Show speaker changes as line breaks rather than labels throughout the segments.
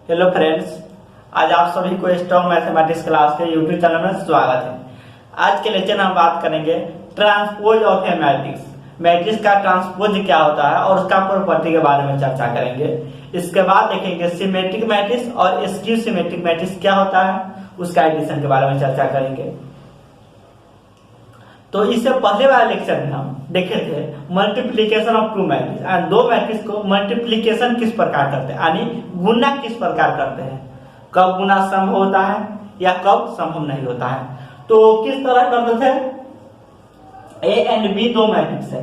Hello friends, आज आप सभी को स्ट्रॉन्ग मैथमेटिक्स क्लास के यूट्यूब चैनल में स्वागत है। आज के लेक्चर में हम बात करेंगे transpose of A matrix. Matrix का ट्रांसपोज क्या होता है और उसका प्रॉपर्टी के बारे में चर्चा करेंगे। इसके बाद देखेंगे सिमेट्रिक मैट्रिक्स और स्क्यू सिमेट्रिक मैट्रिक्स क्या होता है, उसका एडिशन के बारे में चर्चा करेंगे। तो इससे पहले वाले लेक्चर में हम देखे थे multiplication of two matrix and दो मैट्रिक्स को मल्टीप्लीकेशन किस प्रकार करते हैं, यानी गुना किस प्रकार करते हैं, कब गुना संभव होता है या कब संभव नहीं होता है। तो किस तरह करते थे, ए एंड बी दो मैट्रिक्स है,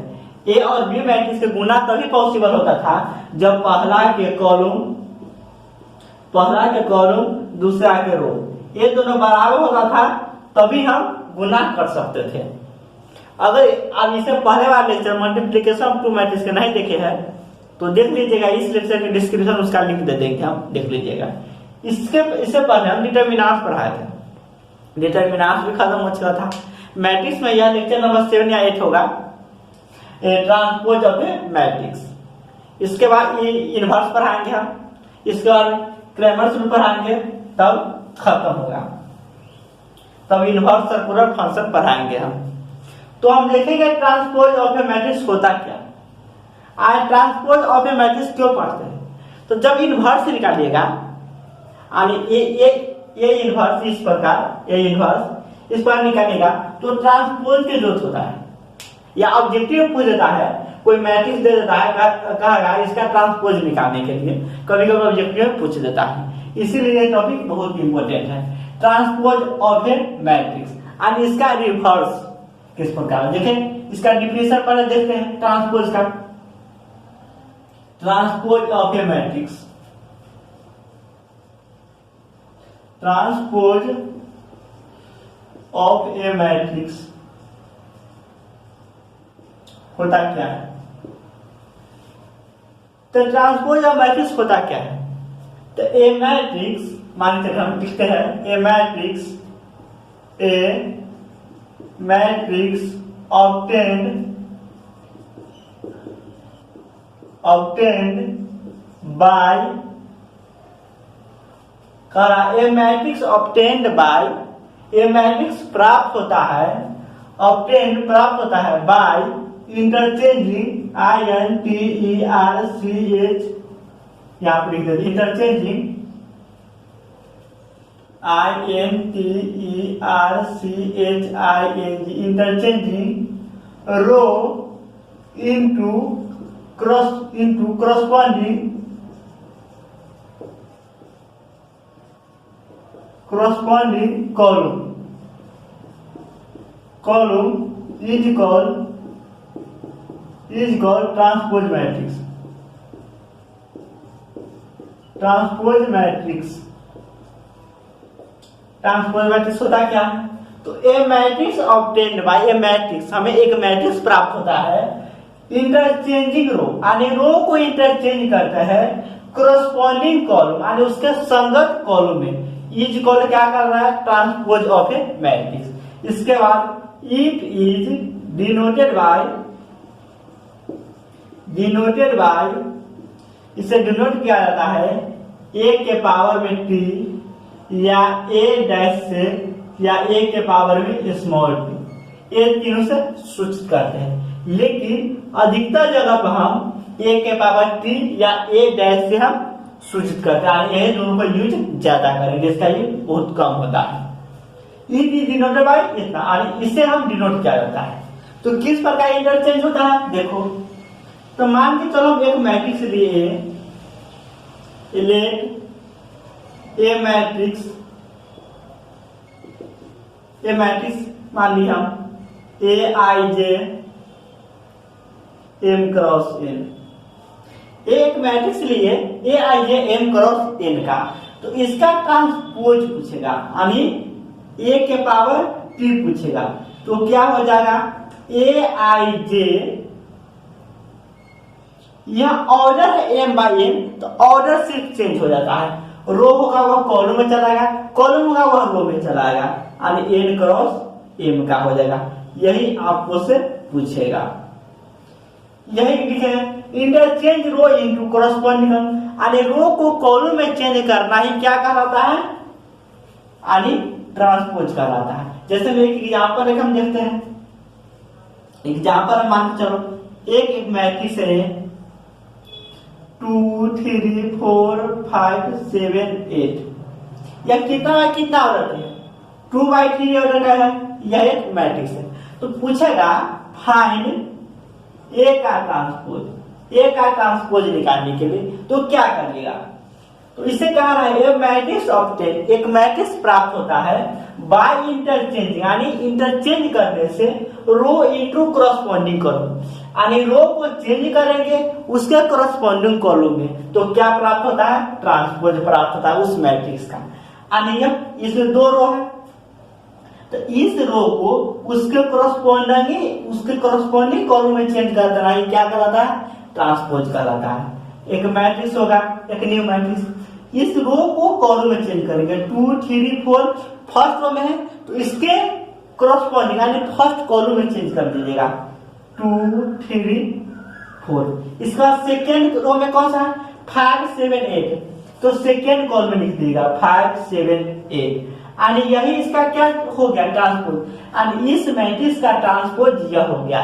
ए और बी मैट्रिक्स के गुना तभी पॉसिबल होता था जब पहला के कॉलम दूसरा के रो ये दोनों बराबर होता था, तभी हम गुना कर सकते थे। अगर आप इसे पहले वाले lecture multiplication of two matrix के नहीं देखे हैं तो देख लीजिएगा, इस लेक्चर के डिस्क्रिप्शन उसका लिंक दे देंगे, हम देख लीजिएगा। इससे पहले हम डिटरमिनेंट्स पढ़ाए थे, डिटरमिनेंट्स भी खत्म हो चुका था। मैट्रिक्स में यह लेक्चर नंबर 7 या 8 होगा, ट्रांसपोज ऑफ ए मैट्रिक्स। इसके बाद ये इनवर्स पढ़ाएंगे हम, इसके बाद क्रैमर्स रूल पढ़ाएंगे, तब खत्म होगा, तब इनवर्स सर्कुलर फंक्शन पढ़ाएंगे हम। तो हम देखेंगे ट्रांसपोज ऑफ ए मैट्रिक्स होता क्या। आज ट्रांसपोज ऑफ ए मैट्रिक्स क्यों पढ़ते हैं, तो जब इनवर्स निकालिएगा, यानी ये इनवर्स इस प्रकार, ये इनवर्स इस प्रकार निकालेगा तो ट्रांसपोज की जरूरत होता है, या ऑब्जेक्टिव पूछ देता है, कोई मैट्रिक्स दे देता है, कहेगा इसका ट्रांसपोज निकालने के लिए, कभी कभी ऑब्जेक्टिव पूछ देता है। इसीलिए ये टॉपिक बहुत इंपॉर्टेंट है, ट्रांसपोज ऑफ ए मैट्रिक्स। और इसका रिवर्स किस प्रकार, देखें इसका डिफिनेशन पहले देखते हैं ट्रांसपोज का। Transpose of A matrix, transpose of A matrix होता क्या है। तो ट्रांसपोज ऑफ मैट्रिक्स होता क्या है, तो ए मैट्रिक्स मानते हैं, हम लिखते हैं a matrix obtained by a matrix obtained by, a matrix प्राप्त होता है, obtained प्राप्त होता है by interchanging interch, यहाँ पर लिख देते interchanging interchanging row into corresponding column is called transpose matrix। Transpose matrix होता क्या है, तो a matrix obtained by a matrix, हमें एक मैट्रिक्स प्राप्त होता है इंटरचेंजिंग रो, यानी रो को इंटरचेंज करता है कोरस्पॉन्डिंग कॉलम, यानी उसके संगत कॉलम में। इज कॉल क्या कर रहा है, ट्रांसपोज ऑफ ए मैट्रिक्स। इसके बाद इफ इज डिनोटेड बाय, इसे डिनोट किया जाता है ए के पावर में टी या ए डैश से, या ए के पावर में स्मॉल टी, ये तीनों से सूचित करते हैं। लेकिन अधिकतर जगह पर हम ए के पावर टी या ए डैश से हम सूचित करते हैं, यही दोनों का यूज ज्यादा करेंगे, इसका यूज बहुत कम होता है। इज डिनोटेड बाय इतना, और इसे हम डिनोट किया जाता है। तो किस प्रकार इंटरचेंज होता है, देखो, तो मान के चलो एक मैट्रिक्स लिए ए मैट्रिक्स मान लिया हम ए आई जे एम क्रॉस एन, एक मैट्रिक्स लिए ए आई जे एम क्रॉस एन का, तो इसका ट्रांसपोज पूछेगा, यानी ए के पावर टी पूछेगा। तो क्या हो जाएगा, ए आई जे, यह ऑर्डर है एम बाई एम, तो ऑर्डर सिर्फ चेंज हो जाता है, रो होगा वह कॉलम में चलाएगा, कॉलम होगा वह रो में चलाएगा, यानी एन क्रॉस एम का हो जाएगा। यही आपको से पूछेगा। यही लिखे इंटरचेंज रो इनटू कॉरस्पॉन्डिंग, यानी रो को कॉलम में चेंज करना ही क्या कहलाता है, यानी ट्रांसपोज कहलाता है। जैसे में एक एग्जांपल एक हम देखते हैं, एग्जांपल मान के चलो एक मैट्रिक्स है 2 3 4 5 7 8, यह कितना ऑर्डर है, 2/3 ऑर्डर का है, यह एक मैट्रिक्स है। तो पूछेगा फाइंड ए का ट्रांसपोज, ए का ट्रांसपोज निकालने के लिए तो क्या करिएगा, तो इसे कह रहा है ए मैट्रिक्स ऑब्टेन, एक मैट्रिक्स प्राप्त होता है बाय इंटरचेंज, यानी इंटरचेंज करने से रो इनटू कॉरस्पॉन्डिंग कॉलम, यानी रो को चेंज करेंगे उसके कॉरस्पॉन्डिंग कॉलम में, तो क्या प्राप्त होता है, ट्रांसपोज प्राप्त होता है उस मैट्रिक्स का। यानी इसमें 2 रो है, तो इस रो को उसके कॉरस्पॉन्डिंग कॉलम में चेंज कर देना, ये क्या कहलाता है, ट्रांसपोज कहलाता है। एक मैट्रिक्स होगा, एक न्यू मैट्रिक्स, इस रो को कॉलम में चेंज करेंगे, 2 3 4 फर्स्ट रो में है तो इसके कॉरस्पॉन्डिंग यानी फर्स्ट कॉलम में चेंज कर दीजिएगा 2 3 4। इसका सेकेंड रो में कौन सा है, 5 7 8, तो सेकेंड कॉलम में लिख दीजिएगा 5 7 8, यानी यही इसका क्या हो गया, ट्रांसपोज, यानी इस मैट्रिक्स का ट्रांसपोज यह हो गया।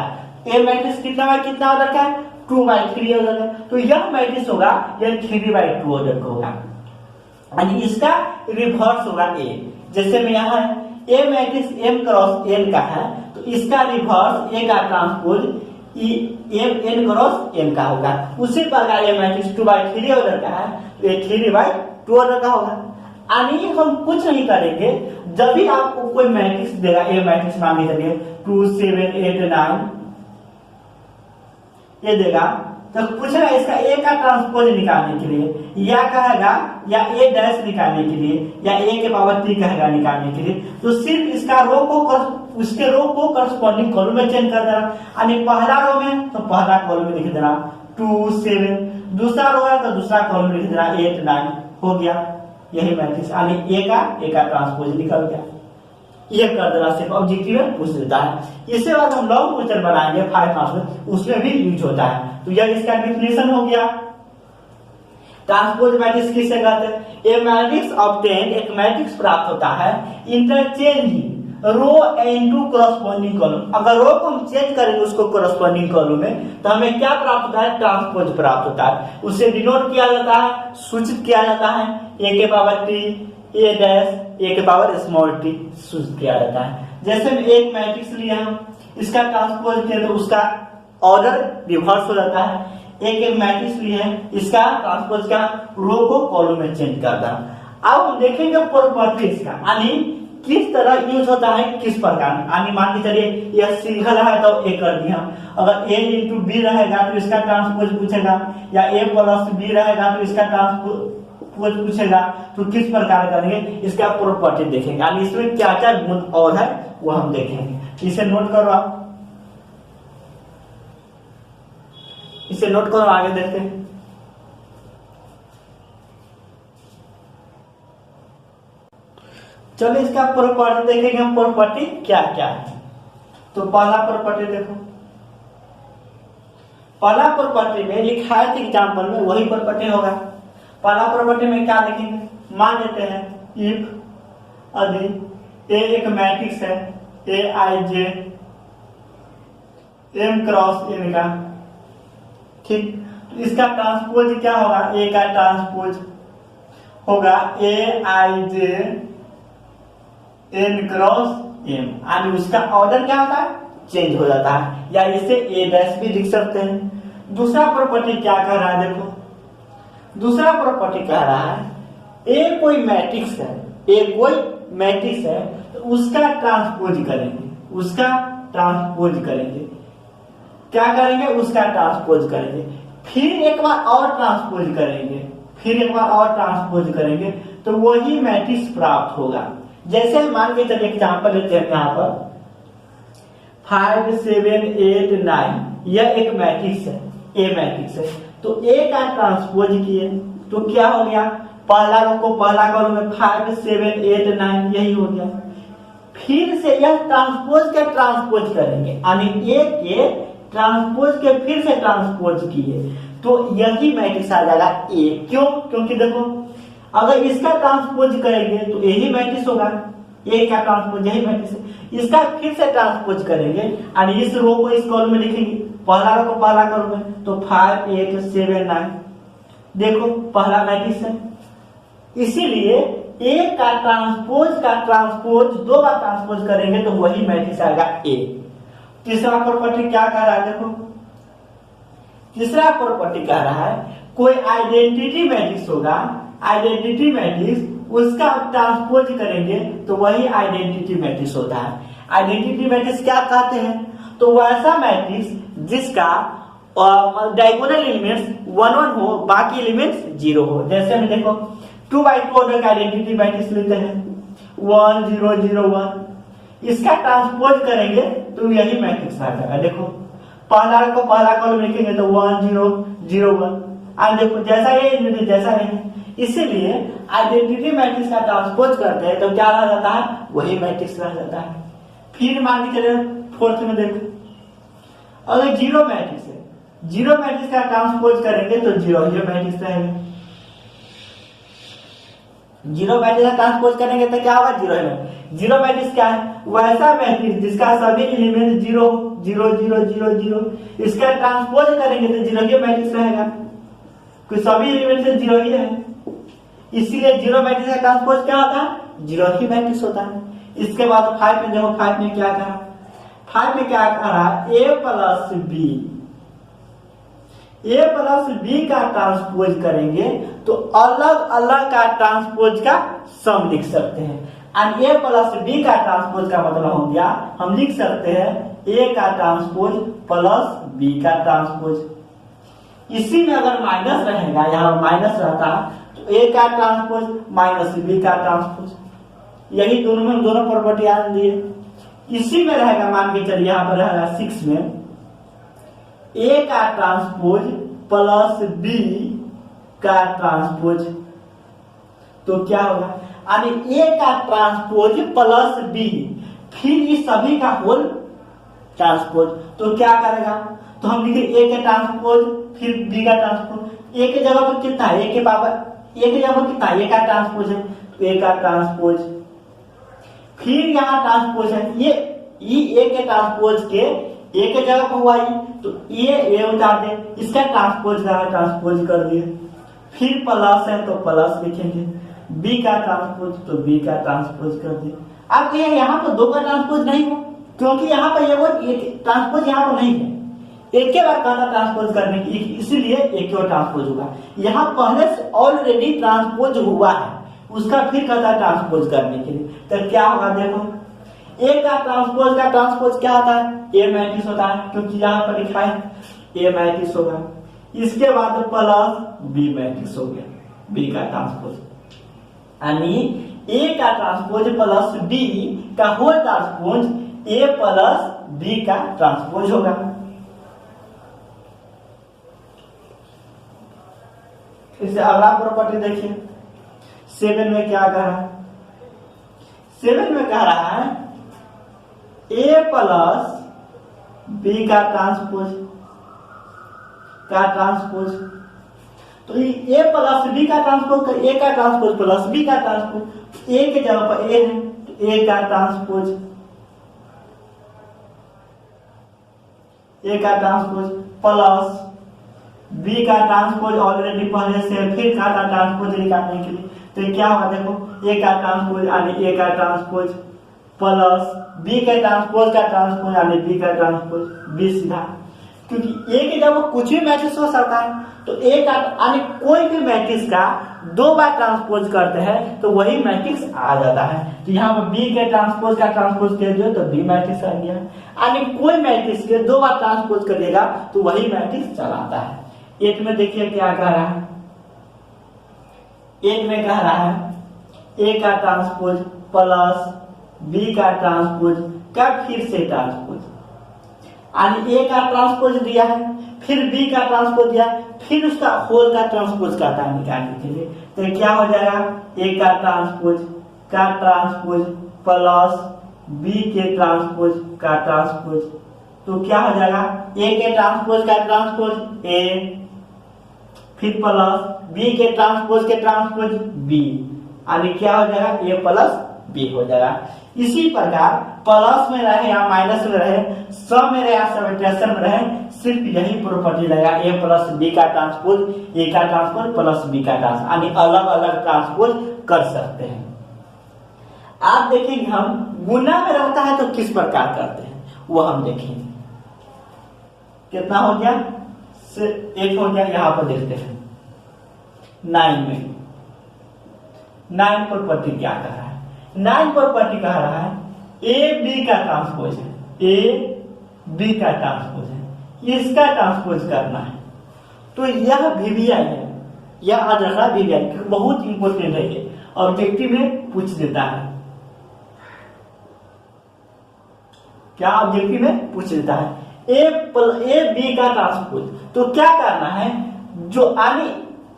ए मैट्रिक्स कितना ऑर्डर का है, 2/3 ऑर्डर का, तो यह मैट्रिक्स होगा यह 3/2 ऑर्डर का होगा, यानी इसका रिवर्स होगा ए। जैसे में यहाँ ए मैट्रिक्स m क्रॉस n का है तो इसका रिवर्स ए का ट्रांसपोज n क्रॉस n का होगा। उसी प्रकार ये मैट्रिक्स 2/3 ऑर्डर का है तो ये 3/2 ऑर्डर का होगा। यानी हम कुछ नहीं करेंगे, जब भी आपको कोई मैट्रिक्स देगा, ए मैट्रिक्स मान लीजिए 2 7 8 9 ये देगा, तो पूछेगा इसका ए का ट्रांसपोज निकालने के लिए, या कहेगा या ए डैश निकालने के लिए, या ए के पावर t कहेगा निकालने के लिए, तो सिर्फ इसका रो को उसके रो को कॉरस्पॉन्डिंग कॉलम में चेंज कर देना, यानी पहला रो में तो पहला कॉलम में लिख देना 2 7, दूसरा रो है तो दूसरा कॉलम में लिख देना 8 9, हो गया यही मैट्रिक्स, यानी ए का ट्रांसपोज निकल गया। ये कर देना सिर्फ ऑब्जेक्टिव में पूछ देता है। इसके बाद हम लॉन्ग क्वेश्चन बनाएंगे 5 मार्क्स में, उसमें भी यूज होता है। तो यह इसका डेफिनेशन हो गया। ट्रांसपोज मैट्रिक्स किसे कहते हैं, ए मैट्रिक्स ऑब्टेन, एक मैट्रिक्स प्राप्त होता है इंटरचेंज रो इनटू कॉरस्पॉन्डिंग कॉलम, अगर रो को हम चेंज करेंगे उसको कॉरस्पॉन्डिंग कॉलम में तो हमें क्या प्राप्त होता है, ट्रांसपोज प्राप्त होता है। उसे डिनोट किया जाता है, सूचित किया जाता है ए के पावर टी ए डैश ए के पावर स्मॉल टी सूचित किया जाता है। जैसे में एक मैट्रिक्स लिया हम, इसका ट्रांसपोज किया तो उसका ऑर्डर रिवर्स हो जाता है। एक मैट्रिक्स लिया है, इसका ट्रांसपोज का रो को कॉलम में चेंज करना। अब हम देखेंगे प्रॉपर्टीज का, यानी किस तरह यूज होता है, किस प्रकार, यानी मान के चलिए यह सिंगल है तो ए कर दिया, अगर ए इंटू बी रहेगा तो इसका ट्रांसपोज पूछेगा, या ए प्लस बी रहेगा तो इसका ट्रांसपोज पूछेगा, तो किस प्रकार करेंगे इसका प्रॉपर्टी देखेंगे, यानी इसमें क्या क्या गुण और है वो हम देखेंगे। इसे नोट करो आप, इसे नोट करो, आगे देखते हैं। चलो इसका प्रॉपर्टी देखेंगे हम, प्रॉपर्टी क्या क्या है। तो पहला प्रॉपर्टी देखो, पहला प्रॉपर्टी में लिखा है एग्जाम्पल में वही प्रॉपर्टी होगा। पहला प्रॉपर्टी में क्या लिखेंगे, मान लेते हैं इफ यदि ए एक मैट्रिक्स है ए आई जे एम क्रॉस एन का, ठीक, तो इसका ट्रांसपोज क्या होगा, ए का ट्रांसपोज होगा ए आई जे एन क्रॉस एम, यानी उसका ऑर्डर क्या होता है, चेंज हो जाता है, या इसे ए डैश भी लिख सकते हैं। दूसरा प्रॉपर्टी क्या कह रहा है, देखो दूसरा प्रॉपर्टी कह रहा है ए कोई मैट्रिक्स है, ए कोई मैट्रिक्स है तो उसका ट्रांसपोज करेंगे, उसका ट्रांसपोज करेंगे, क्या करेंगे, उसका ट्रांसपोज करेंगे, फिर एक बार और ट्रांसपोज करेंगे, फिर एक बार और ट्रांसपोज करेंगे तो वही मैट्रिक्स प्राप्त होगा। जैसे मान के चलिए एग्जांपल लेते हैं यहाँ पर 5 7 8 9, यह एक मैट्रिक्स है, ए मैट्रिक्स है, तो ए का ट्रांसपोज किए तो क्या हो गया, पहला रो को पहला कॉलम में 5 7 8 9 यही हो गया। फिर से यह ट्रांसपोज का ट्रांसपोज करेंगे, यानी ए के ट्रांसपोज के फिर से ट्रांसपोज किए तो यही मैट्रिक्स आ जाएगा ए। क्यों? क्योंकि देखो अगर इसका ट्रांसपोज करेंगे तो यही मैट्रिक्स होगा, ए का ट्रांसपोज यही मैट्रिक्स है। इसका फिर से ट्रांसपोज करेंगे और इस रो को इस कॉलम में लिखेंगे, पहला रो को पहला कॉलम में, तो 5 8 7 9 देखो पहला मैट्रिक्स है। इसीलिए ए का ट्रांसपोज दो बार ट्रांसपोज करेंगे तो वही मैट्रिक्स आएगा ए। तीसरा प्रॉपर्टी क्या कह रहा है? देखो तीसरा प्रॉपर्टी कह रहा है कोई आइडेंटिटी मैट्रिक्स होगा, आइडेंटिटी मैट्रिक्स उसका ट्रांसपोज करेंगे तो वही आइडेंटिटी मैट्रिक्स होता है। आइडेंटिटी मैट्रिक्स क्या कहते हैं? तो वैसा मैट्रिक्स जिसका डायगोनल एलिमेंट्स 1 1 हो, बाकी एलिमेंट्स 0 हो। जैसे हम देखो 2 by 2 ऑर्डर का आइडेंटिटी मैट्रिक्स लेते हैं 1 0 0 1, इसका ट्रांसपोज करेंगे तो यही मैट्रिक्स आ जाएगा। देखो पहला को पहला कॉलम लिखेंगे तो 1 0 0 1, और देखो जैसा ये जैसा ये, इसीलिए आइडेंटिटी मैट्रिक्स का ट्रांसपोज करते हैं तो क्या रह जाता है? वही मैट्रिक्स रह जाता है। फिर मान के चले फोर्थ में देखो अगर जीरो मैट्रिक्स है, जीरो मैट्रिक्स का ट्रांसपोज करेंगे तो जीरो ये मैट्रिक्स रहेगा। जीरो मैट्रिक्स का ट्रांसपोज करेंगे तो क्या होगा? जीरो है। जीरो मैट्रिक्स क्या है? वैसा मैट्रिक्स जिसका सभी एलिमेंट 0 0 0 0 0, इसका ट्रांसपोज करेंगे तो जीरो ये मैट्रिक्स रहेगा, क्योंकि सभी एलिमेंट से 0 ही है। इसीलिए जीरो मैट्रिक्स का ट्रांसपोज क्या होता है? जीरो ही मैट्रिक्स होता है। इसके बाद 5 में देखो 5 में क्या कहा? 5 में क्या कह रहा है? ए प्लस बी का ट्रांसपोज करेंगे तो अलग अलग का ट्रांसपोज का सम लिख सकते हैं। और ए प्लस बी का ट्रांसपोज का मतलब हो गया हम लिख सकते हैं ए का ट्रांसपोज प्लस बी का ट्रांसपोज। इसी में अगर माइनस रहेगा, यहाँ माइनस रहता तो ए का ट्रांसपोज माइनस बी का ट्रांसपोज, यही दोनों में दोनों प्रॉपर्टी आ दिए। इसी में रहेगा, मान के चलिए यहाँ पर रहेगा 6 में ए का ट्रांसपोज प्लस बी का ट्रांसपोज, तो क्या होगा? यानी ए का ट्रांसपोज प्लस बी फिर इस सभी का होल ट्रांसपोज, तो क्या करेगा? तो हम लिखे ए का ट्रांसपोज फिर बी का ट्रांसपोज। ए के जगह पर कितना है? ए के पावर ए के जगह पर कितना? ए का ट्रांसपोज है तो ए का ट्रांसपोज, फिर यहाँ ट्रांसपोज है ये ए के ट्रांसपोज के ए के जगह पर हुआ तो ये उतार दे, इसका ट्रांसपोज कर दिए। फिर प्लस है तो प्लस लिखेंगे, बी का ट्रांसपोज तो बी का ट्रांसपोज कर दिए। अब ये यहाँ पर दो का ट्रांसपोज नहीं हो, क्योंकि यहाँ पर ये ट्रांसपोज यहाँ पर नहीं है, एक के बार कहता ट्रांसपोज करने की, इसीलिए एक और ट्रांसपोज होगा। यहाँ पहले से ऑलरेडी ट्रांसपोज हुआ है, उसका फिर कहता ट्रांसपोज करने के लिए, तो क्या होगा? देखो ए का ट्रांसपोज क्या होता है? ए मैट्रिक्स होता है, क्योंकि यहाँ पर लिखा है ए मैट्रिक्स होगा। इसके बाद प्लस बी मैट्रिक्स हो गया, बी का ट्रांसपोज, यानी ए का ट्रांसपोज प्लस बी का whole transpose A plus B का ट्रांसपोज होगा। इससे अगला प्रॉपर्टी देखिए 7 में क्या कह रहा है? 7 में कह रहा है ए प्लस बी का ट्रांसपोज तो ए प्लस बी का ट्रांसपोज, ए का ट्रांसपोज प्लस बी का ट्रांसपोज, ए के जगह पर ए है तो ए का ट्रांसपोज, ए का ट्रांसपोज प्लस बी का ट्रांसपोज ऑलरेडी पहले से, फिर का ट्रांसपोज निकालने के लिए, तो क्या होगा? देखो ए का ट्रांसपोज यानी ए का ट्रांसपोज प्लस बी के ट्रांसपोज का ट्रांसपोज यानी बी का ट्रांसपोज, बी सीधा, क्योंकि ए के जब कुछ भी मैट्रिक्स हो सकता है तो ए का यानी कोई भी मैट्रिक्स का दो बार ट्रांसपोज करते हैं तो वही मैट्रिक्स आ जाता है। तो यहाँ पर बी के ट्रांसपोज का ट्रांसपोज कर दिया तो बी मैट्रिक्स आ गया, यानी कोई मैट्रिक्स के दो बार ट्रांसपोज करिएगा तो वही मैट्रिक्स चलाता है। 8 में देखिए क्या कह रहा है? 8 में कह रहा है ए का ट्रांसपोज प्लस बी का ट्रांसपोज का फिर से ट्रांसपोज, यानी ए का ट्रांसपोज दिया है, फिर बी का ट्रांसपोज दिया, फिर उसका होल का ट्रांसपोज करता है निकालने के लिए, तो क्या हो जाएगा? ए का ट्रांसपोज प्लस बी के ट्रांसपोज का ट्रांसपोज, तो क्या हो जाएगा, ए के ट्रांसपोज का ट्रांसपोज ए, फिर प्लस बी के ट्रांसपोज बी, यानी क्या हो जाएगा, ए प्लस बी हो जाएगा। इसी प्रकार प्लस में रहे या माइनस में रहे, सब में रहे या सब्ट्रैक्शन में रहे, सिर्फ यही प्रॉपर्टी लगेगा, ए प्लस बी का ट्रांसपोज ए का ट्रांसपोज प्लस बी का ट्रांसपोज, यानी अलग अलग ट्रांसपोज कर सकते हैं। आप देखेंगे हम गुना में रहता है तो किस प्रकार करते हैं वो हम देखेंगे। कितना हो गया, एक हो गया, यहां पर देखते हैं 9 में 9 प्रॉपर्टी क्या कह रहा है, 9 प्रॉपर्टी कह रहा है ए बी का ट्रांसपोज है, ए बी का ट्रांसपोज है, इसका ट्रांसपोज करना है। तो यह वीवीआई है, यह अल्ट्रा वीवीआई बहुत इंपॉर्टेंट है ये, ऑब्जेक्टिव में पूछ देता है, क्या ऑब्जेक्टिव में पूछ देता है ए बी का ट्रांसपोज। तो क्या करना है, जो यानी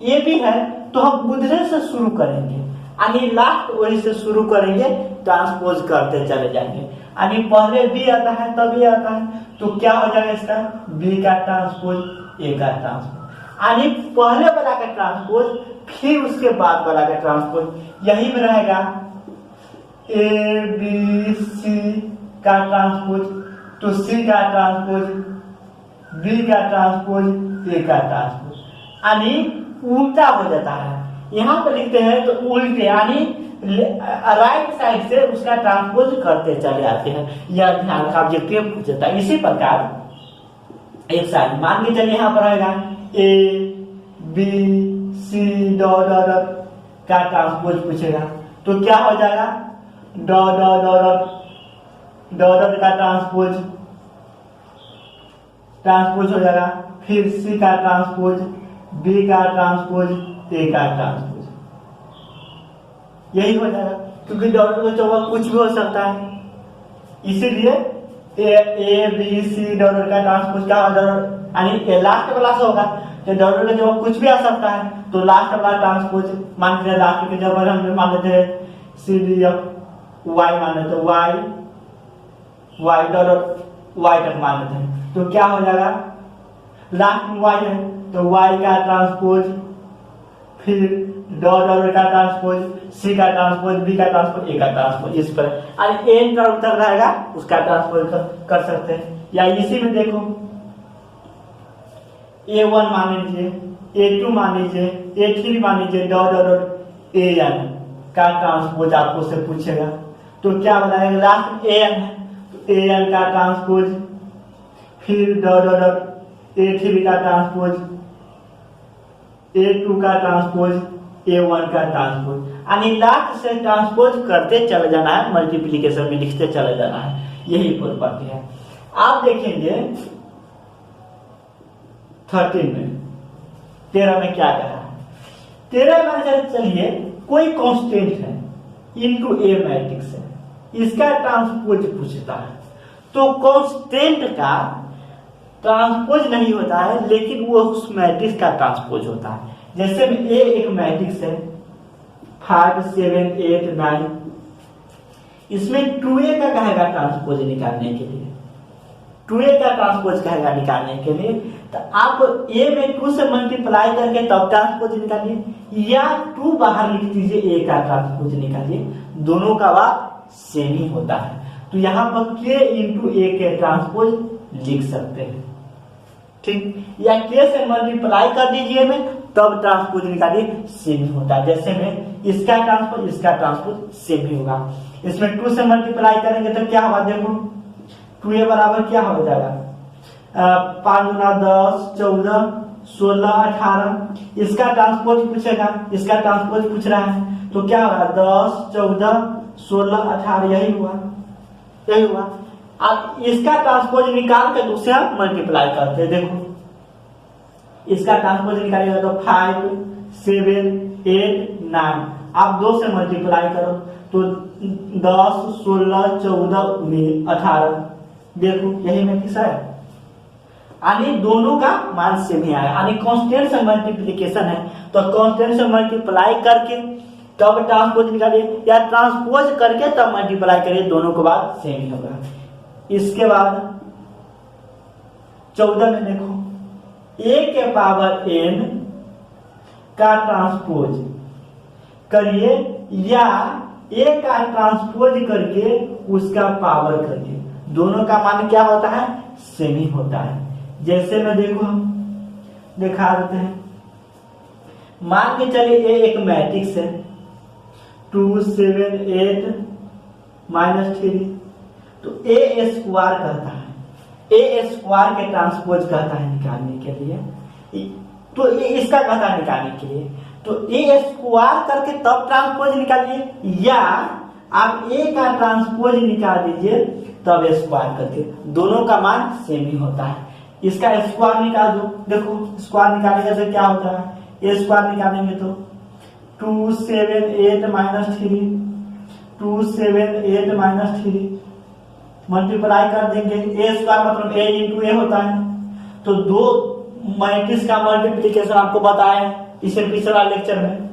ए बी है तो हम उधरे से शुरू करेंगे, यानी लास्ट वही से शुरू करेंगे, ट्रांसपोज करते चले जाएंगे, यानी पहले बी आता है तभी आता है, तो क्या हो जाएगा इसका, बी का ट्रांसपोज ए का ट्रांसपोज, यानी पहले वाला का ट्रांसपोज फिर उसके बाद वाला का ट्रांसपोज, यही में रहेगा ए बी सी का ट्रांसपोज, तो सी का ट्रांसपोज बी का ट्रांसपोज ए का ट्रांसपोज, यानी उल्टा हो जाता है। यहाँ पर लिखते हैं तो उल्टे, यानी राइट साइड से उसका ट्रांसपोज करते चले आते हैं, यह ध्यान का ऑब्जेक्टिव पूछ जाता है। इसी प्रकार एक साइड मान के चलिए, यहाँ पर रहेगा A B C dot dot का ट्रांसपोज पूछेगा, तो क्या हो जाएगा, डॉट डॉट डॉट डॉट का ट्रांसपोज हो जाएगा, फिर सी का ट्रांसपोज बी का ट्रांसपोज ए का ट्रांसपोज, यही हो जाएगा, क्योंकि डॉट के चौक कुछ भी हो सकता है, इसीलिए ए बी सी डॉट का ट्रांसपोज क्या हो जाएगा, यानी लास्ट वाला से होगा, तो डॉट के चौक कुछ भी आ सकता है, तो लास्ट वाला ट्रांसपोज मान के लास्ट के जगह हम मान लेते हैं सी डी एफ वाई मान लेते हैं, वाई डॉट वाई तक मान लेते हैं, तो क्या हो जाएगा, लास्ट में वाई है तो वाई का ट्रांसपोज, फिर डॉट डॉट का ट्रांसपोज, सी का ट्रांसपोज बी का ट्रांसपोज ए का ट्रांसपोज, इस पर एन का उत्तर रहेगा उसका ट्रांसपोज कर सकते हैं। या इसी में देखो A1 मान लीजिए, A2 मान लीजिए, A3 मान लीजिए, डॉट डॉट AN का ट्रांसपोज आपको से पूछेगा, तो क्या बनाएगा, लास्ट AN है तो AN का ट्रांसपोज, फिर डॉट डॉट A3 का ट्रांसपोज, A2 का ट्रांसपोज, A1 का ट्रांसपोज, यानी लास्ट से ट्रांसपोज करते चले जाना है, मल्टीप्लिकेशन में लिखते चले जाना है, यही प्रॉपर्टी है। आप देखेंगे 13 में क्या कह रहा है, 13 में चलिए कोई कांस्टेंट है इनटू ए मैट्रिक्स है, इसका ट्रांसपोज पूछता है, तो कांस्टेंट का ट्रांसपोज नहीं होता है, लेकिन वो उस मैट्रिक्स का ट्रांसपोज होता है। जैसे में ए एक मैट्रिक्स है 5 7 8 9, इसमें 2a का कहेगा ट्रांसपोज निकालने के लिए, 2a का ट्रांसपोज कहेगा निकालने के लिए, तो आप a में 2 से मल्टीप्लाई करके तब ट्रांसपोज निकालिए, या 2 बाहर लिख दीजिए, a का ट्रांसपोज निकालिए, दोनों का बात सेम ही होता है। तो यहाँ पर k इंटू ए के ट्रांसपोज लिख सकते हैं, ठीक, या k से मल्टीप्लाई कर दीजिए में तब ट्रांसपोज निकालिए, सेम होता है। जैसे में इसका ट्रांसपोज सेम ही होगा, इसमें 2 से मल्टीप्लाई करेंगे तो क्या होगा, देखो 2a बराबर क्या हो जाएगा, 5 गुना 10 14 16 18, इसका ट्रांसपोज पूछेगा, इसका ट्रांसपोज पूछ रहा है, तो क्या होगा 10 14 16 18, यही हुआ। अब इसका ट्रांसपोज निकाल के दूसरा मल्टीप्लाई करते हैं, देखो इसका ट्रांसपोज निकालिएगा तो 5 7 8 9, आप 2 से मल्टीप्लाई करो तो 10 16 14 19 18, देखो यही मैट्रिक्स है, यानी दोनों का मान सेम ही आया, यानी कांस्टेंट से मल्टीप्लिकेशन है, तो कांस्टेंट से मल्टीप्लाई करके तब ट्रांसपोज निकालिए, या ट्रांसपोज करके तब मल्टीप्लाई करिए, दोनों के बाद सेम ही होगा। इसके बाद 14 में देखो ए के पावर n का ट्रांसपोज करिए या ए का ट्रांसपोज करके उसका पावर करिए, दोनों का मान क्या होता है? सेम ही होता है। जैसे में देखो दिखा देते हैं, मान के चलिए ए एक मैट्रिक्स है 2 7 8 -3, तो ए स्क्वायर कहता है, ए स्क्वायर के ट्रांसपोज कहता है निकालने के लिए, तो ये इसका कहता है निकालने के लिए, तो ए स्क्वायर करके तब ट्रांसपोज निकालिए या आप ए का ट्रांसपोज निकाल दीजिए तब स्क्वायर करके, दोनों का मान सेम ही होता है। इसका स्क्वायर निकाल दो, देखो स्क्वायर निकालेंगे तो क्या होता है? ए स्क्वायर निकालेंगे तो 2 7 8 -3 2 7 8 -3 मल्टीप्लाई कर देंगे, ए स्क्वायर मतलब ए इंटू ए होता है, तो दो मैट्रिक्स का मल्टीप्लीकेशन आपको बताया है इसे पिछला लेक्चर में,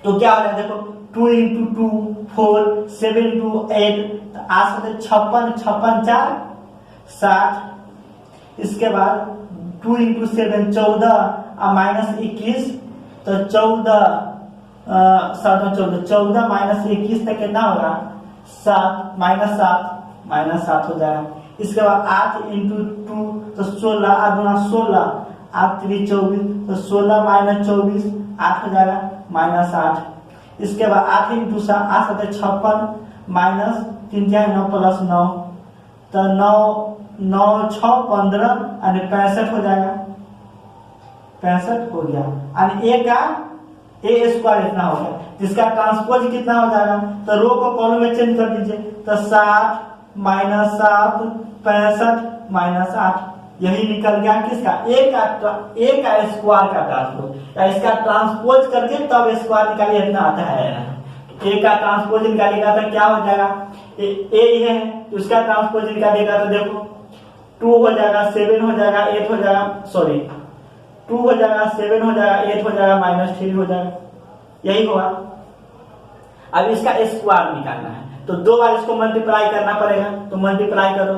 तो क्या हो जाए देखो 2 इंटू 2 4 7 इंटू 8 तो आ सकते 56 56 4 60, इसके बाद 2 इंटू 7 14 और -21 तो 14 -21 तक कितना होगा? 7 -7 हो जाएगा। इसके बाद 8 इंटू 2 तो 16 8 दूना 16 8 3 24 तो 16 -24 8 हो जाएगा -8। इसके बाद 8 इंटू 7 8 7 56 माइनस 3 9 प्लस 9 तो 9 6 15 यानी 65 हो जाएगा, 65 हो गया। यानी ए का ए स्क्वायर इतना हो गया, जिसका ट्रांसपोज कितना हो जाएगा? तो रो को कॉलम में चेंज कर दीजिए, तो 60 -7 65 -8 यही निकल गया किसका? ए का स्क्वायर का ट्रांसपोज, या इसका ट्रांसपोज करके तब स्क्वायर निकालिए, इतना आता है। ए का ट्रांसपोज निकालेगा तो क्या हो जाएगा? ए है तो उसका ट्रांसपोज निकालेगा तो देखो 2 हो जाएगा 7 हो जाएगा 8 हो जाएगा, सॉरी 2 हो जाएगा 7 हो जाएगा 8 हो जाएगा -3 हो जाएगा, यही होगा। अब इसका स्क्वायर निकालना है तो 2 बार इसको मल्टीप्लाई करना पड़ेगा, तो मल्टीप्लाई करो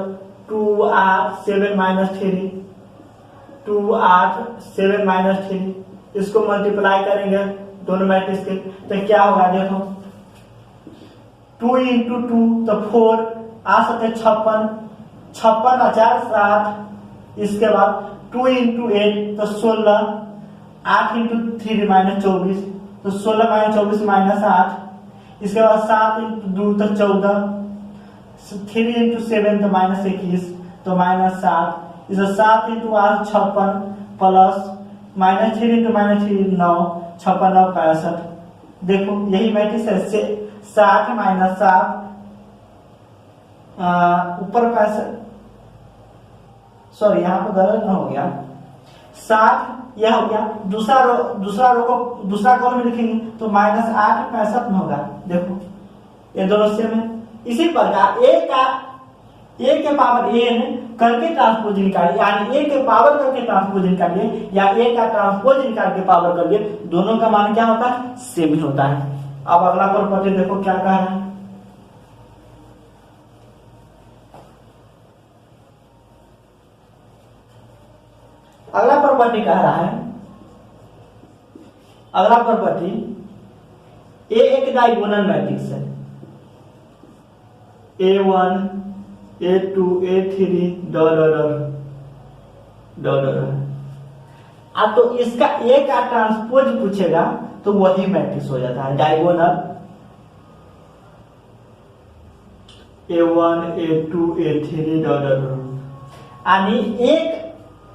2 8 7 -3 2 8 7 -3, इसको मल्टीप्लाई करेंगे दोनों मैट्रिक्स के तो क्या होगा? देखो 2 इंटू 2 तो 4 आ सकते 56 56 4 60, इसके बाद 2 इंटू 8 तो 16 8 इंटू 3 -24 तो 16 -24 -8, इसके बाद 7 इंटू 2 तो 14 3 इंटू 7 तो -21 तो -7, इसे 7 इंटू 8 56 प्लस -3 इंटू -3 9 56 9 65। देखो यही मैट्रिक्स है 60 -7 ऊपर 65, सॉरी यहाँ पर गलत हो गया, 60 यह हो गया, दूसरा रो को दूसरा कॉलम में लिखेंगे तो -8 65 में होगा। देखो ये दोनों सेम है। इसी प्रकार ए के पावर n करके ट्रांसपोज निकालिए, यानी ए के पावर करके ट्रांसपोज निकालिए या ए का ट्रांसपोज निकाल के पावर करिए, दोनों का मान क्या होता है? सेम ही होता है। अब अगला प्रॉपर्टी देखो क्या कह रहा है। अगला प्रॉपर्टी कह रहा है, अगला प्रॉपर्टी ए एक डायगोनल मैट्रिक्स है, A1 A2 A3 अब तो इसका ए का ट्रांसपोज पूछेगा तो वही मैट्रिक्स हो जाता है डायगोनल A1 A2 A3 यानी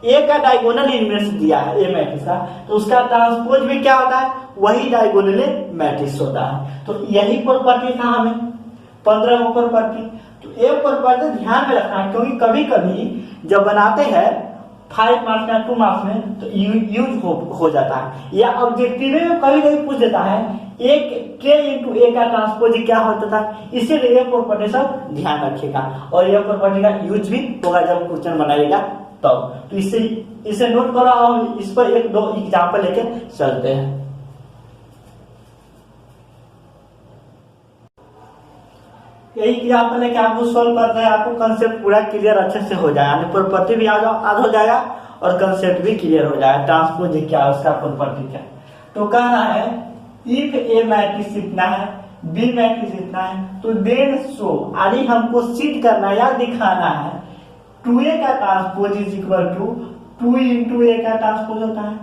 एक का डायगोनल इनमें से दिया है ए मैट्रिक्स का, तो उसका ट्रांसपोज भी क्या होता है? वही डायगोनल मैट्रिक्स होता है। तो यही प्रॉपर्टी था हमें 15 प्रॉपर्टी। तो ये प्रॉपर्टी ध्यान में रखना है, क्योंकि कभी कभी जब बनाते हैं 5 मार्क्स या 2 मार्क्स में तो यूज हो जाता है, या ऑब्जेक्टिव में कभी कभी पूछ देता है एक के इंटू ए का ट्रांसपोज क्या होता था, इसीलिए ये प्रॉपर्टी सब ध्यान रखिएगा और यह प्रॉपर्टी का यूज भी होगा जब क्वेश्चन बनाइएगा तब। तो इसे नोट करो और इस पर 1-2 एग्जाम्पल लेके चलते हैं। यही एग्जाम्पल है कि आपको सोल्व करना है, आपको कंसेप्ट पूरा क्लियर अच्छे से हो जाएगा, यानी प्रॉपर्टी भी याद हो जाएगा और कंसेप्ट भी क्लियर हो जाएगा, ट्रांसपोज क्या है उसका प्रॉपर्टी क्या। तो कहना है इफ ए मैट्रिक्स इतना है, बी मैट्रिक्स इतना है, तो देन शो, यानी हमको सिद्ध करना है या दिखाना है 2a का transpose is equal to 2 into A का ट्रांसपोज होता है,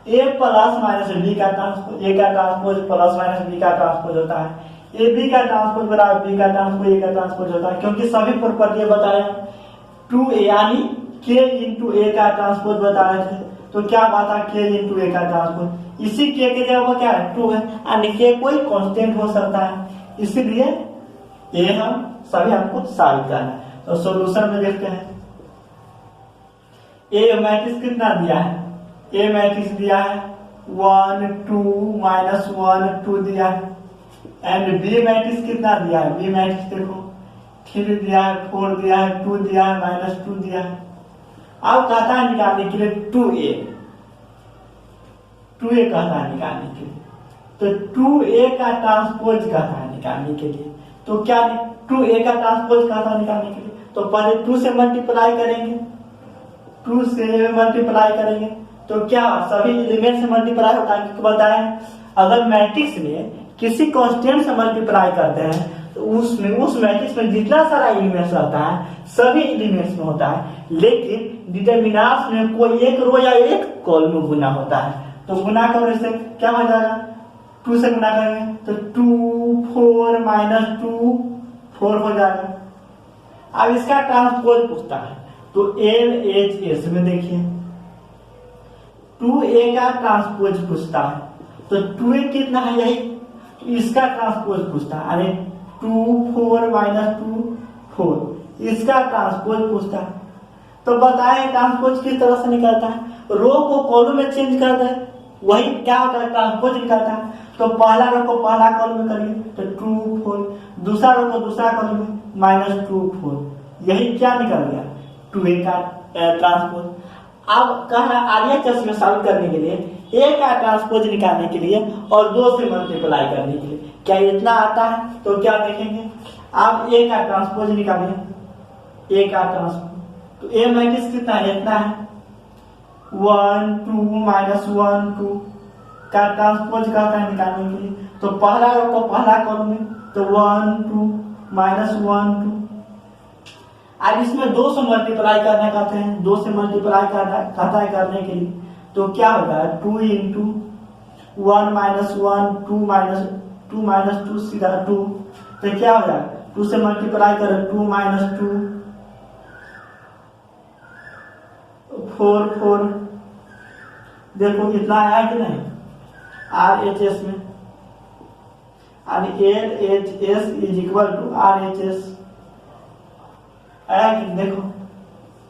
ए प्लस माइनस बी का ट्रांसपोज, ए का ट्रांसपोज प्लस माइनस बी का ट्रांसपोज होता है, ए बी का ट्रांसपोज बराबर बी का ट्रांसपोज ए का ट्रांसपोज होता है, क्योंकि सभी प्रॉपर्टी बताया 2a यानी k इंटू ए का ट्रांसपोज बताया थे। तो क्या बात है k इंटू ए का ट्रांसपोज, इसी k के जगह क्या है 2 है, यानी k कोई कांस्टेंट हो सकता है, इसलिए ये हम सभी आपको साबित करना है। तो सॉल्यूशन में देखते हैं, ए मैट्रिक्स कितना दिया है, ए मैट्रिक्स दिया है 1 2 -1 2 दिया है, एंड बी मैट्रिक्स कितना दिया है, बी मैट्रिक्स देखो 3 दिया है, 4 दिया है, 2 दिया है, -2 दिया है। अब कहता है निकालने के लिए 2a कहता है निकालने के लिए, तो 2a का ट्रांसपोज कहता है निकालने के लिए, तो क्या 2a का ट्रांसपोज कहता है निकालने के लिए, तो पहले 2 से मल्टीप्लाई करेंगे, 2 से मल्टीप्लाई करेंगे तो क्या सभी एलिमेंट से मल्टीप्लाई होता है, क्योंकि बताएं अगर मैट्रिक्स में किसी कांस्टेंट से मल्टीप्लाई करते हैं तो उस मैट्रिक्स में जितना सारा एलिमेंट्स रहता है सभी एलिमेंट्स में होता है, लेकिन डिटरमिनेंट्स में कोई एक रो या एक कॉलम में गुना होता है। तो गुना करने से क्या हो जाएगा, 2 से गुना करेंगे तो 2 4 -2 4 हो जाएगा। अब इसका ट्रांसपोज पूछता है, तो LHS में देखिए 2a का ट्रांसपोज पूछता है, तो 2a कितना है यही, तो इसका ट्रांसपोज पूछता है, यानी 2 4 -2 4 इसका ट्रांसपोज पूछता है। तो बताएं ट्रांसपोज किस तरह से निकलता है, रो को कॉलम में चेंज कर दे, वही क्या होता है ट्रांसपोज निकलता है। तो पहला रो को पहला कॉलम में करिए तो 2 4, दूसरा रो को दूसरा कॉलम में -2 4, यही क्या निकल गया 2a का ट्रांसपोज। अब कहा RHS में सॉल्व करने के लिए a का ट्रांसपोज निकालने के लिए और 2 से मल्टीप्लाई करने के लिए क्या इतना आता है, तो क्या देखेंगे आप a का ट्रांसपोज निकालिए, a का ट्रांसपोज, तो a मैट्रिक्स कितना है इतना है 1 2 -1 2 का ट्रांसपोज कहता है निकालने के लिए। तो पहला रो को पहला कॉलम में तो 1 2 -1 2, अब इसमें 2 से मल्टीप्लाई करना कहते हैं, 2 से मल्टीप्लाई कहता है करने के लिए, तो क्या होगा 2 इंटू 1 -1 2 -2 सीधा 2, तो क्या हो जाएगा 2 से मल्टीप्लाई करें 2 -2 4 4, देखो कितना आया कि नहीं RHS में, यानी LHS is equal to RHS आया कि देखो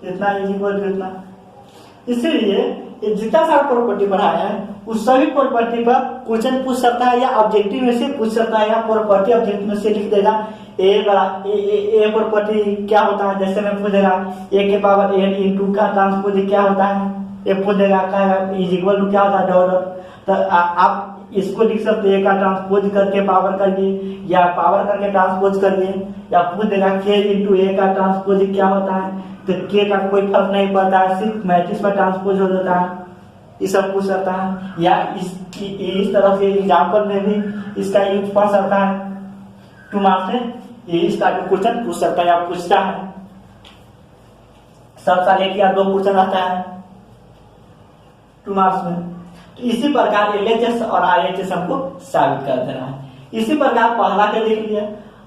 इतना इज इक्वल टू इतना। इसीलिए जितना सारा प्रॉपर्टी बढ़ाया है उस सभी प्रॉपर्टी पर क्वेश्चन पूछ सकता है, या ऑब्जेक्टिव में से पूछ सकता है, या प्रॉपर्टी ऑब्जेक्टिव में से लिख देगा ए प्रॉपर्टी क्या होता है, जैसे मैं पूछ देगा a के पावर n इंटू का ट्रांसपोज क्या होता है, ये पूछ देगा इज इक्वल टू क्या होता है डॉलर। तो आप इसको लिख सकते हैं, का ट्रांसपोज करके पावर करिए या पावर करके ट्रांसपोज करिए, या पूछ देगा k इंटू ए का ट्रांसपोज क्या होता है, तो k का कोई फर्क नहीं पड़ता है, सिर्फ मैट्रिक्स पर ट्रांसपोज हो जाता है, ये सब पूछ सकता है। या इस तरह से एग्जाम्पल में भी इसका यूज पढ़ सकता है, 2 मार्क्स से इस टाइप का क्वेश्चन पूछ सकता है या पूछता है, सब साल 1 या 2 क्वेश्चन आता है 2 मार्क्स में। तो इसी प्रकार LHS और RHS हमको साबित कर देना है। इसी प्रकार पहला के देख लिया,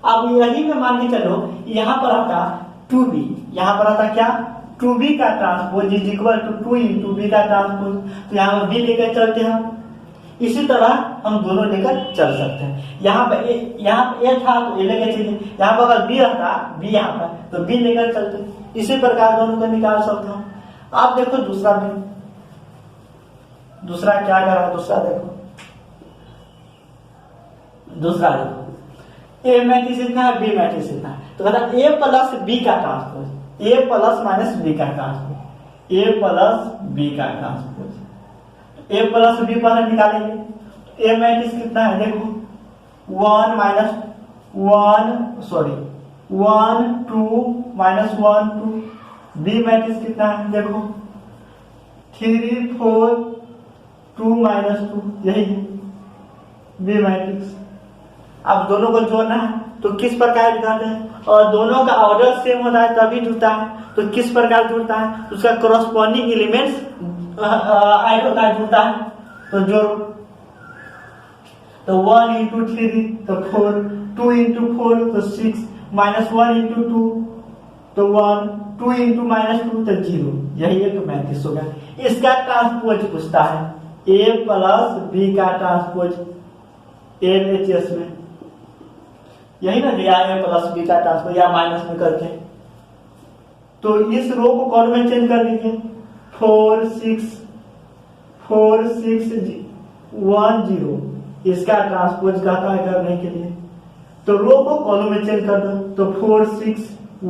अब यही में मान के चलो यहाँ पर आता 2b, यहाँ पर आता क्या 2b का transpose is equal to 2 into b का ट्रांसपोज, तो यहाँ पर b लेकर चलते हैं हम, इसी तरह हम दोनों लेकर चल सकते हैं। यहाँ पे a था तो a लेकर चलिए, यहाँ पर अगर b रहता b यहाँ पर तो b लेकर चलते, इसी प्रकार दोनों को निकाल सकते हैं। आप देखो दूसरा क्या कर रहा है, दूसरा देखो a मैट्रिक्स इतना है b मैट्रिक्स इतना है, तो कहता a प्लस b का transpose, a plus minus b का ट्रांसपोज, a प्लस b का ट्रांसपोज, a प्लस b पहले निकालेंगे, a मैट्रिक्स कितना है देखो 1 -1 सॉरी 1 2 -1 2। बी मैट्रिक्स कितना है देखो 3 4 2 -2, यही है बी मैट्रिक्स। अब दोनों को जोड़ना है तो किस प्रकार दिखाते हैं, और दोनों का ऑर्डर सेम होता है तभी जुड़ता है। तो किस प्रकार जुड़ता है, उसका करस्पॉन्डिंग एलिमेंट्स ऐड होता है, जुड़ता है। तो जोड़ो, तो 1 × 3 तो 4, 2 × 4 तो 6, -1 × 2 तो 1, 2 × -2 तो 0। यही एक मैट्रिक्स होगा। इसका ट्रांसपोज पूछता है A + B का ट्रांसपोज LHS में, यही ना दिया A + B का ट्रांसपोज या माइनस में करके। तो इस रो को कॉलम में चेंज कर लीजिए 4 6 4 6 1 0, इसका ट्रांसपोज कहता है करने के लिए। तो रो को कॉलम में चेंज कर दो तो 4 6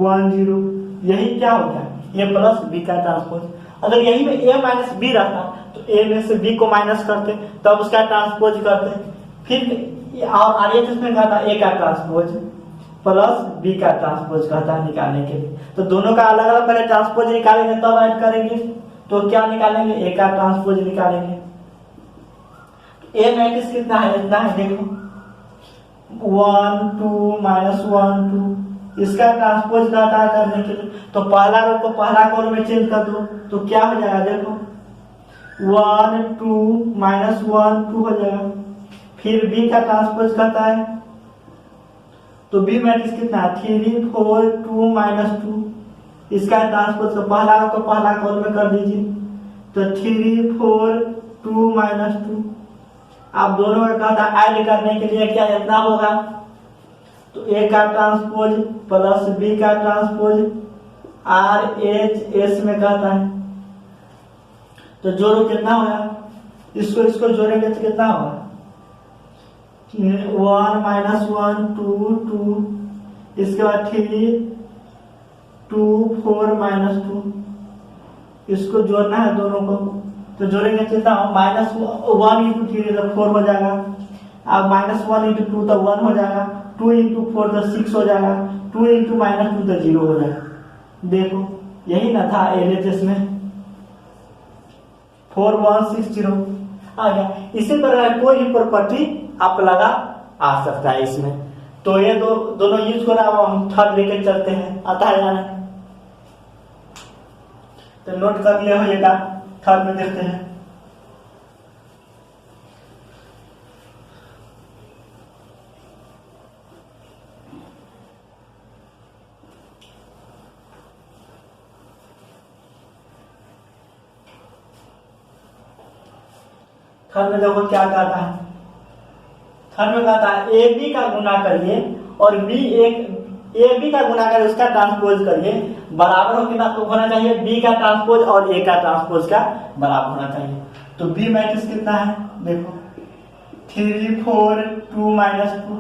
1 0, यही क्या हो गया A + B का ट्रांसपोज। अगर यही में A - B रहता तो A में से B को माइनस करते तब उसका ट्रांसपोज करते, फिर और RHS में कहता A का ट्रांसपोज प्लस B का ट्रांसपोज कहता है निकालने के लिए। तो दोनों का अलग अलग पहले ट्रांसपोज निकालेंगे तब ऐड करेंगे। तो क्या निकालेंगे, A का ट्रांसपोज निकालेंगे। A मैट्रिक्स कितना है, इतना है देखो 1 2 -1 2, इसका ट्रांसपोज कहता है करने के लिए। तो पहला रो को पहला कॉलम में चेंज कर दो तो क्या हो जाएगा देखो 1 2 -1 2 हो जाएगा। फिर B का ट्रांसपोज कहता है तो B मैट्रिक्स कितना है 3 4 2 -2, इसका ट्रांसपोज तो पहला रो को पहला कॉलम में कर दीजिए तो 3 4 2 -2। आप दोनों का कहता है ऐड करने के लिए क्या इतना होगा, तो A का ट्रांसपोज प्लस B का ट्रांसपोज RHS में कहता है। तो जोड़ो कितना होगा, इसको जोड़ेंगे तो कितना होगा 1 -1 2 2, इसके बाद 3 2 4 -2, इसको जोड़ना है दोनों को। तो जोड़ेंगे कितना हो -1 × 3 तो 4 हो जाएगा, अब -1 × 2 तो 1 हो जाएगा, 2 × 4 तो 6 हो जाएगा, 2 × -2 तो 0 हो जाएगा। देखो यही ना था LHS में 4160 आ गया। इसी प्रकार कोई भी प्रॉपर्टी आप लगा आ सकता है इसमें। तो ये दोनों यूज करा, हम थर्ड लेके चलते हैं, आता है जाना तो नोट कर लिया होगा। थर्ड में देखते हैं थर्ड में देखो क्या कहता है। थर्ड में कहता है ए बी का गुना करिए और ए बी का गुना करिए उसका ट्रांसपोज करिए बराबर होना चाहिए बी का ट्रांसपोज और ए का ट्रांसपोज का बराबर होना चाहिए। तो बी मैट्रिक्स कितना है देखो 3 4 2 -2,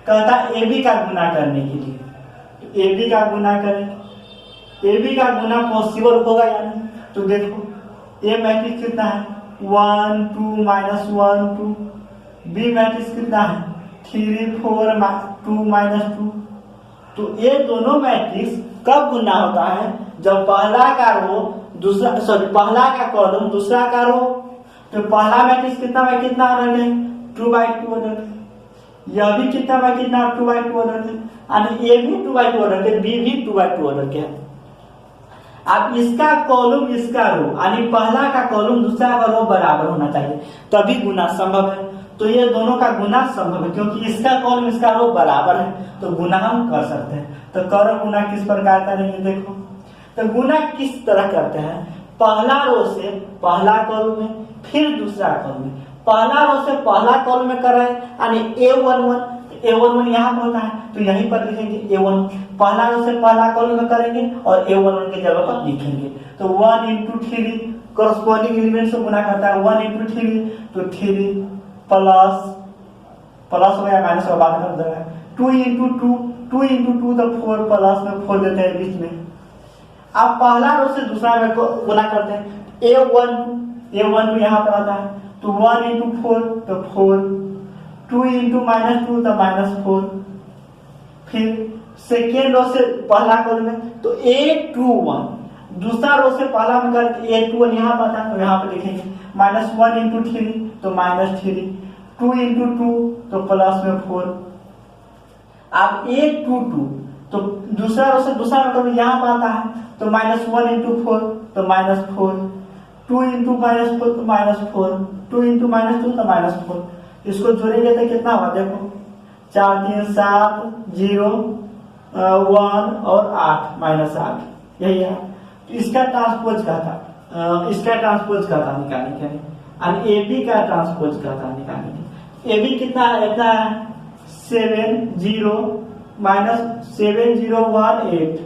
कहता है ए बी का गुना करने के लिए। तो ए बी का गुना करें, ए बी का गुना पॉसिबल होगा या नहीं। तो देखो ए मैट्रिक्स कितना है 1 2 -1 2, बी मैट्रिक्स कितना है 3 4 2 -2। तो ये दोनों मैट्रिक्स कब गुना होता है, जब पहला का रो दूसरा पहला का कॉलम दूसरा का रो। तो पहला मैट्रिक्स कितना बाय कितना ऑर्डर है 2/2 ऑर्डर, यह भी कितना बाय कितना 2/2 ऑर्डर है, यानी ए भी 2/2 ऑर्डर के, बी भी 2/2 ऑर्डर के है। अब इसका कॉलम इसका रो यानी पहला का कॉलम दूसरा का रो बराबर होना चाहिए तभी गुना संभव है। तो ये दोनों का गुना संभव है क्योंकि इसका कॉलम इसका रो बराबर है, तो गुना हम कर सकते हैं। तो करो गुना किस प्रकार करेंगे देखो। तो गुना किस तरह करते हैं, पहला रो से पहला कॉलम में फिर दूसरा कॉलम में, पहला रो से पहला कॉलम में कर रहे हैं यानी A11 यहाँ पर होता है तो यहीं पर लिखेंगे A1, पहला रो से पहला कॉलम में करेंगे और A11 की जगह पर लिखेंगे। तो 1 × 3 करस्पॉन्डिंग एलिमेंट से गुना करता है 1 × 3 तो 3 प्लस हो या माइनस हो बाद कर देगा 2 × 2 तो 4 प्लस में 4 देते हैं बीच में। अब पहला रो से दूसरा में गुना करते हैं A1 यहाँ पर आता है तो 1 × 4 तो 4, 2 × -2 तो -4, फिर सेकेंड रो से पहला कॉलम है तो A21, दूसरा रो से पहला में करके A21 यहाँ पर आता है तो यहाँ पे लिखेंगे -1 इंटू 3 तो -3, 2 इंटू 2 तो प्लस में 4। अब A22 तो दूसरा रो से दूसरा मतलब यहाँ पर आता है तो -1 इंटू 4 तो -4, 2 इंटू -4 तो -4, 2 इंटू -2 तो -4। इसको जोड़ेंगे तो कितना होगा देखो 4 3 7 0 1 और 8 -8 यही है। तो इसका ट्रांसपोज का था इसका ट्रांसपोज का था निकालने के लिए और ए बी का ट्रांसपोज का था निकालने के लिए। ए बी कितना है इतना है 7018,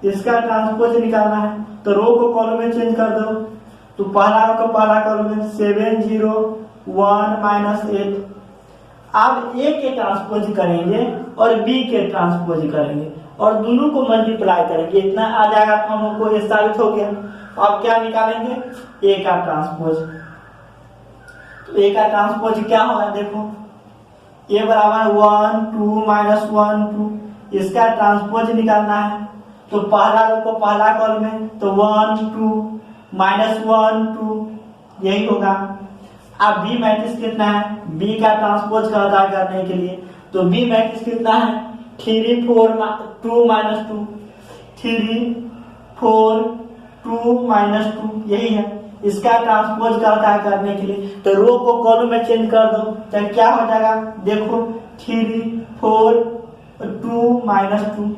इसका ट्रांसपोज निकालना है तो रो को कॉलम में चेंज कर दो तो पहला रो को पहला कॉलम में 701 -8। अब ए के ट्रांसपोज करेंगे और बी के ट्रांसपोज करेंगे और दोनों को मल्टीप्लाई करेंगे, इतना आ जाएगा तो हम लोग को ये साबित हो गया। अब क्या निकालेंगे ए का ट्रांसपोज। तो ए का ट्रांसपोज क्या होगा देखो ए बराबर 1 2 -1 2, इसका ट्रांसपोज निकालना है तो पहला रो को पहला कॉलम में तो 1 2 -1 2 यही होगा। अब बी मैट्रिक्स कितना है बी का ट्रांसपोज का अदा करने के लिए तो बी मैट्रिक्स कितना है 3 4 2 -2, 3 4 2 -2 यही है। इसका ट्रांसपोज का अदा करने के लिए तो रो को कॉलम में चेंज कर दो तो क्या हो जाएगा देखो 3 4 2 -2।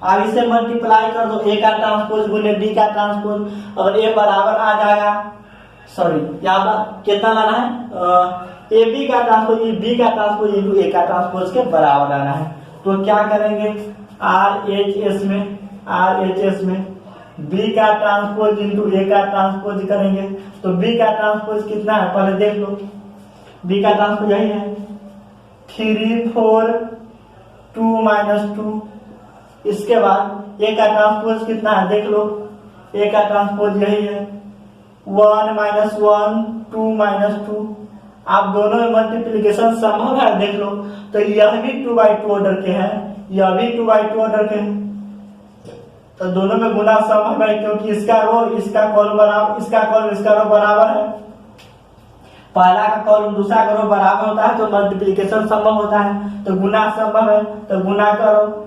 अब इसे मल्टीप्लाई कर दो ए का ट्रांसपोज गुने बी का ट्रांसपोज और ए बराबर आ जाएगा सॉरी यहाँ पर कितना लाना है ए बी का ट्रांसपोज बी का ट्रांसपोज इंटू ए का ट्रांसपोज के बराबर लाना है। तो क्या करेंगे RHS में बी का ट्रांसपोज इंटू ए का ट्रांसपोज करेंगे तो बी का ट्रांसपोज कितना है पहले देख लो बी का ट्रांसपोज यही है 3 4 2 -2। इसके बाद ए का ट्रांसपोज कितना है देख लो ए का ट्रांसपोज यही है 1 -1 2 -2। आप दोनों में मल्टीप्लिकेशन संभव है देख लो तो यह भी 2/2 ऑर्डर के हैं यह भी 2/2 ऑर्डर के हैं तो दोनों में गुना संभव है क्योंकि इसका रो इसका कॉलम बराबर इसका कॉलम इसका रो बराबर है। पहला का कॉलम दूसरा का रो बराबर होता है तो मल्टीप्लिकेशन संभव होता है तो गुना संभव है तो गुना करो।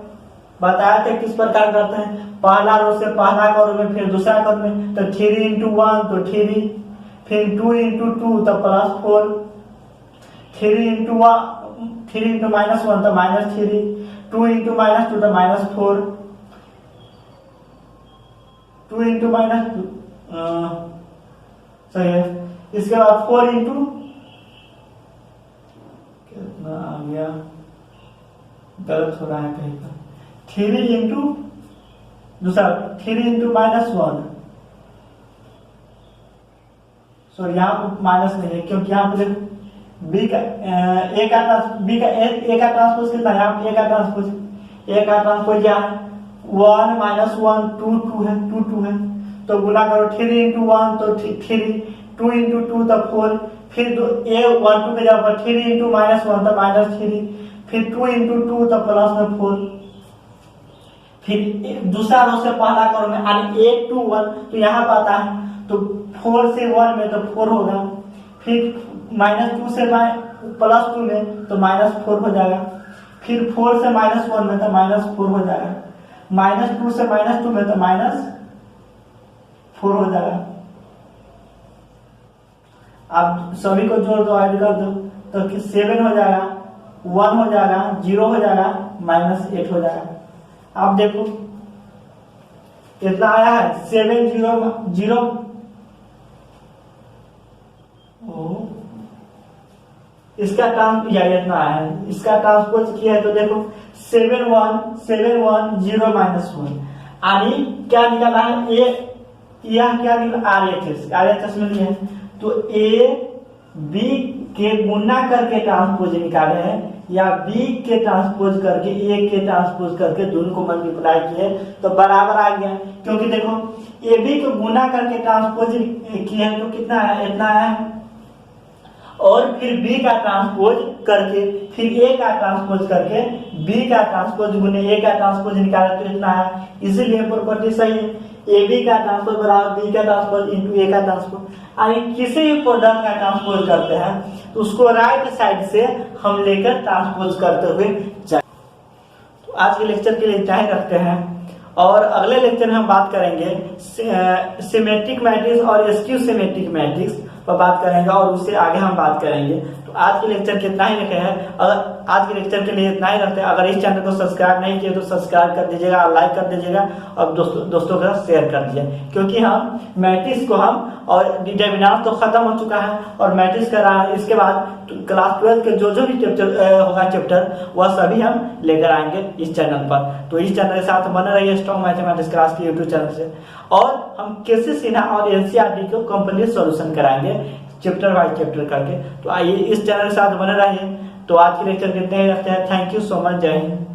बताया थे किस प्रकार करते हैं पहला रो से पहला कॉलम में फिर दूसरा कॉलम में तो 3 इंटू 1 तो 3 फिर 2 इंटू 2 तो +4, 3 इंटू -1 तो -3, 2 इंटू -2 तो -4, 2 इंटू -2 सही है। इसके बाद 4 इंटू कितना आ गया गलत हो रहा है कहीं पर 3 इंटू दूसरा 3 इंटू -1 सॉरी यहाँ पर माइनस नहीं है क्योंकि यहाँ पर बी का ए का ट्रांसपोज कितना है यहाँ ए का ट्रांसपोज क्या है 1 -1 2 है 2 है तो गुना करो 3 इंटू 1 तो 3, 2 इंटू 2 तो 4, फिर ए 1 2 के जगह पर 3 इंटू -1 तो -3, फिर 2 इंटू 2 तो +4, फिर दूसरा रो से पहला करो में 8 2 1 तो यहाँ पर आता है तो 4 से 1 में तो 4 होगा, फिर -2 से +2 में तो -4 हो जाएगा, फिर 4 से -1 में तो -4 हो जाएगा, -2 से -2 में तो -4 हो जाएगा। आप सभी को जोड़ दो ऐड कर दो तो 7 हो जाएगा, 1 हो जाएगा, 0 हो जाएगा, -8 हो जाएगा। आप देखो कितना आया है 7 0 0 इसका इतना आया है, इसका ट्रांसपोज किया है तो देखो 7 1 0 -1 यानी क्या निकाला है यह क्या निकला RHS में नहीं है तो A B के गुना करके ट्रांसपोज निकाले हैं या B के ट्रांसपोज करके A के ट्रांसपोज करके दोनों को मल्टीप्लाई किए तो बराबर आ गया, क्योंकि देखो AB को गुना करके ट्रांसपोज किए हैं तो कितना है इतना है और फिर बी का ट्रांसपोज करके फिर ए का ट्रांसपोज करके बी का ट्रांसपोज गुने ए का ट्रांसपोज निकाले तो इतना है। इसीलिए प्रॉपर्टी सही है, ए बी का ट्रांसपोज बराबर बी का ट्रांसपोज इंटू ए का ट्रांसपोज। किसी भी प्रोडक्ट का ट्रांसपोज करते हैं तो उसको राइट साइड से हम लेकर ट्रांसपोज करते हुए जाए। तो आज के लेक्चर के लिए इतना ही रखते हैं और अगले लेक्चर में हम बात करेंगे सिमेट्रिक मैट्रिक्स और स्क्यू सिमेट्रिक मैट्रिक्स पर बात करेंगे और उससे आगे हम बात करेंगे। तो आज के लेक्चर कितना ही रखे हैं, अगर आज के लेक्चर के लिए इतना ही रखते हैं। अगर इस चैनल को सब्सक्राइब नहीं किए तो सब्सक्राइब कर दीजिएगा, लाइक कर दीजिएगा और दोस्तों के साथ शेयर कर दीजिए, क्योंकि हम मैट्रिक्स को हम और डिटरमिनेंट तो खत्म हो चुका है और मैट्रिक्स कर रहा है। इसके बाद क्लास 12 के जो भी चैप्टर वह सभी हम लेकर आएंगे इस चैनल पर। तो इस चैनल के साथ बने रहिए स्ट्रॉन्ग मैथमेटिक्स क्लास के यूट्यूब चैनल से। और हम केसी सिन्हा और एनसीईआरटी को कंप्लीट सॉल्यूशन कराएंगे चैप्टर वाइज चैप्टर करके। तो आइए इस चैनल के साथ बने रहिए। तो आज के लेक्चर कितने ही रखते हैं। थैंक यू सो मच, जय हिंद।